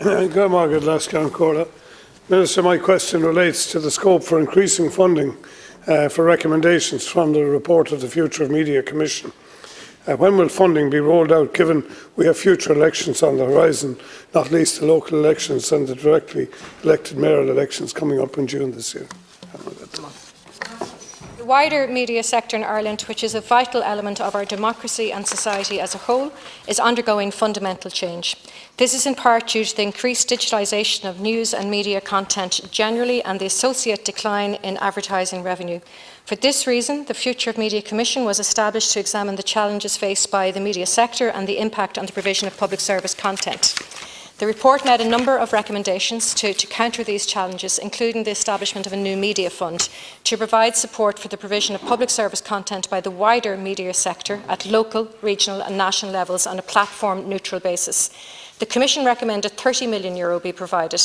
Good morning, Minister, my question relates to the scope for increasing funding for recommendations from the report of the Future of Media Commission. When will funding be rolled out, given we have future elections on the horizon, not least the local elections and the directly elected mayoral elections coming up in June this year? The wider media sector in Ireland, which is a vital element of our democracy and society as a whole, is undergoing fundamental change. This is in part due to the increased digitalisation of news and media content generally and the associate decline in advertising revenue. For this reason, the Future of Media Commission was established to examine the challenges faced by the media sector and the impact on the provision of public service content. The report made a number of recommendations to counter these challenges, including the establishment of a new media fund to provide support for the provision of public service content by the wider media sector at local, regional and national levels on a platform-neutral basis. The Commission recommended €30 million be provided.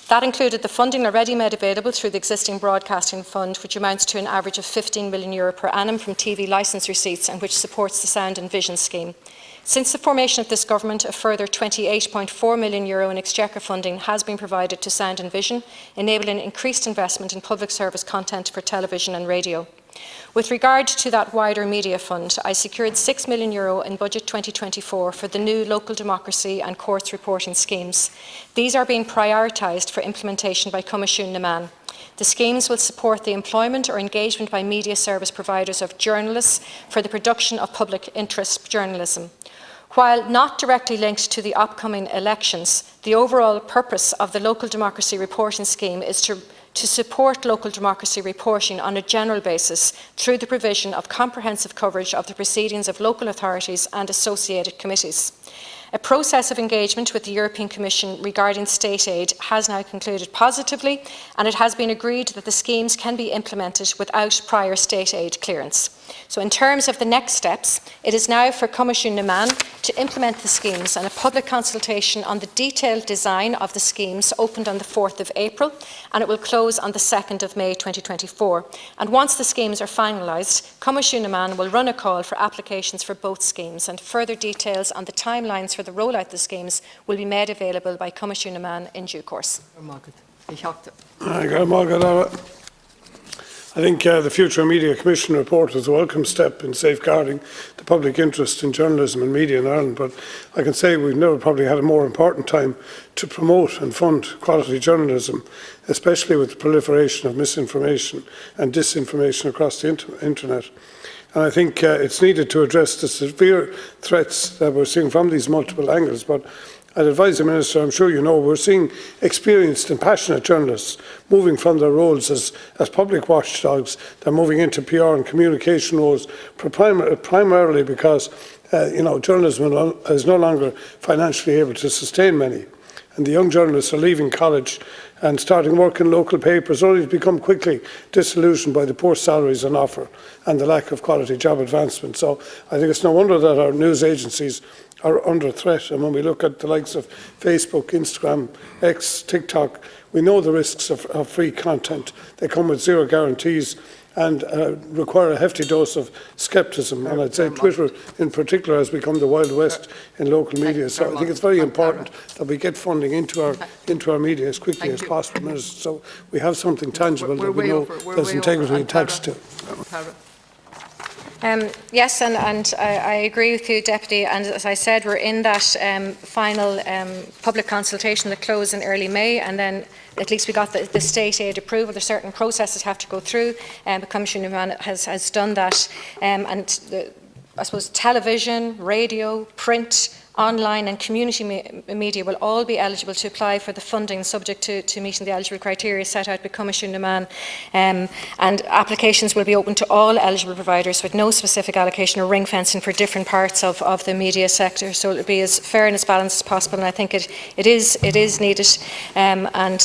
That included the funding already made available through the existing Broadcasting Fund, which amounts to an average of €15 million per annum from TV licence receipts and which supports the Sound and Vision scheme. Since the formation of this government, a further €28.4 million in Exchequer funding has been provided to Sound and Vision, enabling increased investment in public service content for television and radio. With regard to that wider media fund, I secured €6 million in Budget 2024 for the new local democracy and courts reporting schemes. These are being prioritised for implementation by Coimisiún na Meán. The schemes will support the employment or engagement by media service providers of journalists for the production of public interest journalism. While not directly linked to the upcoming elections, the overall purpose of the local democracy reporting scheme is to support local democracy reporting on a general basis through the provision of comprehensive coverage of the proceedings of local authorities and associated committees. A process of engagement with the European Commission regarding state aid has now concluded positively, and it has been agreed that the schemes can be implemented without prior state aid clearance. So in terms of the next steps, it is now for Coimisiún na Meán to implement the schemes, and a public consultation on the detailed design of the schemes opened on the 4th of April, and it will close on the 2nd of May 2024. And once the schemes are finalised, Coimisiún na Meán will run a call for applications for both schemes, and further details on the timelines for the rollout of the schemes will be made available by Coimisiún na Meán in due course. I think the Future Media Commission report is a welcome step in safeguarding the public interest in journalism and media in Ireland, but I can say we've never probably had a more important time to promote and fund quality journalism, especially with the proliferation of misinformation and disinformation across the internet. And I think it's needed to address the severe threats that we're seeing from these multiple angles. But I'd advise the Minister, I'm sure you know, we're seeing experienced and passionate journalists moving from their roles as public watchdogs. They're moving into PR and communication roles, primarily because journalism is no longer financially able to sustain many. And the young journalists are leaving college and starting work in local papers, only to become quickly disillusioned by the poor salaries on offer and the lack of quality job advancement. So I think it's no wonder that our news agencies are under threat. And when we look at the likes of Facebook, Instagram, X, TikTok, we know the risks of free content. They come with zero guarantees and require a hefty dose of scepticism. And I'd say Twitter in particular has become the Wild West in local media. So I think it's very important that we get funding into our media as quickly as possible, so we have something tangible that we know there's integrity attached to. Yes, and I agree with you, Deputy, and as I said, we're in that final public consultation that closed in early May, and then at least we got the state aid approval. There's certain processes have to go through, but Coimisiún na Meán has done that, I suppose television, radio, print, online and community media will all be eligible to apply for the funding subject to meeting the eligible criteria set out by Coimisiún na Meán, and applications will be open to all eligible providers with no specific allocation or ring fencing for different parts of the media sector. So it will be as fair and as balanced as possible, and I think it is needed, and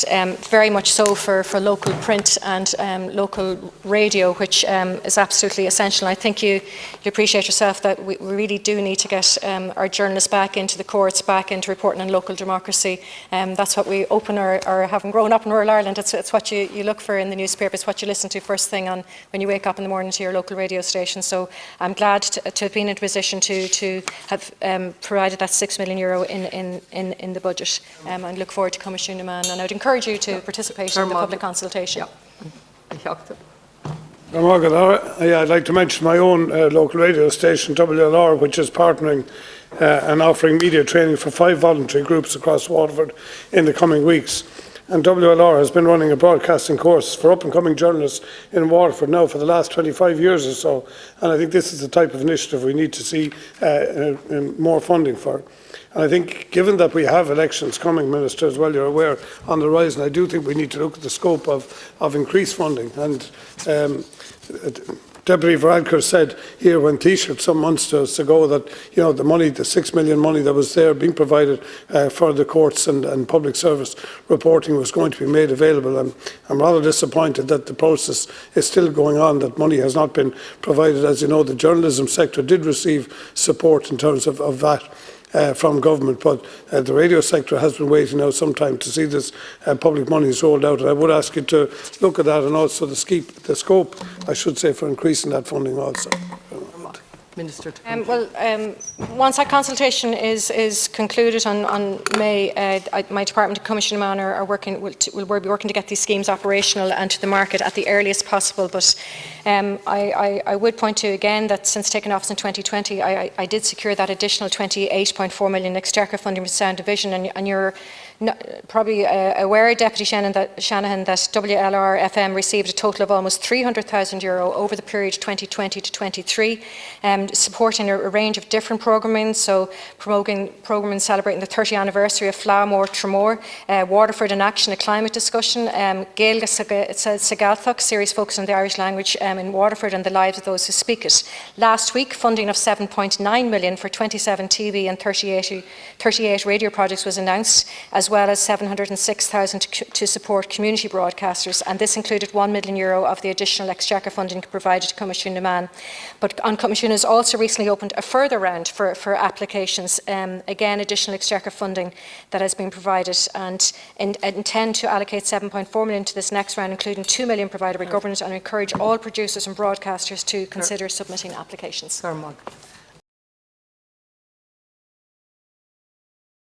very much so for local print and local radio, which is absolutely essential. I think you appreciate yourself that we really do need to get our journalists back back into the courts, back into reporting on local democracy. That's what we open our having grown up in rural Ireland, it's what you look for in the newspaper, it's what you listen to first thing on when you wake up in the morning to your local radio station. So I'm glad to have been in a position to have provided that €6 million in the budget, and look forward to Commissioner Mann, and I would encourage you to participate in the public consultation. I'd like to mention my own local radio station, WLR, which is partnering and offering media training for 5 voluntary groups across Waterford in the coming weeks. And WLR has been running a broadcasting course for up-and-coming journalists in Waterford now for the last 25 years or so. And I think this is the type of initiative we need to see more funding for. And I think, given that we have elections coming, Minister, as well, you're aware, on the horizon, I do think we need to look at the scope of increased funding. And Deputy Varadkar said here when Taoiseach some months ago that, you know, the money, the 6 million money that was there being provided for the courts and public service reporting was going to be made available. And I'm rather disappointed that the process is still going on, that money has not been provided. As you know, the journalism sector did receive support in terms of that from government, but the radio sector has been waiting now some time to see this public money rolled out. And I would ask you to look at that, and also the scope, I should say, for increasing that funding also. Minister. Once that consultation is concluded on May, my department and Commissioner Mann will be working to get these schemes operational and to the market at the earliest possible. But I would point to again that since taking office in 2020, I did secure that additional 28.4 million exchequer funding for Sound Division, and you're probably aware, Deputy Shanahan, that WLR FM received a total of almost €300,000 over the period 2020 to 23, supporting a range of different programming, so promoting programming celebrating the 30th anniversary of Flamore Tremor, Waterford in Action, a climate discussion, Gaeltacht series focused on the Irish language in Waterford and the lives of those who speak it. Last week, funding of 7.9 million for 27 TV and 38 radio projects was announced, as well as 706,000 to support community broadcasters, and this included €1 million of the additional exchequer funding provided to Commissioner Mann. But Commissioner has also recently opened a further round for applications, again additional exchequer funding that has been provided, and intend to allocate 7.4 million to this next round, including 2 million provided by government, and encourage all producers and broadcasters to consider submitting applications.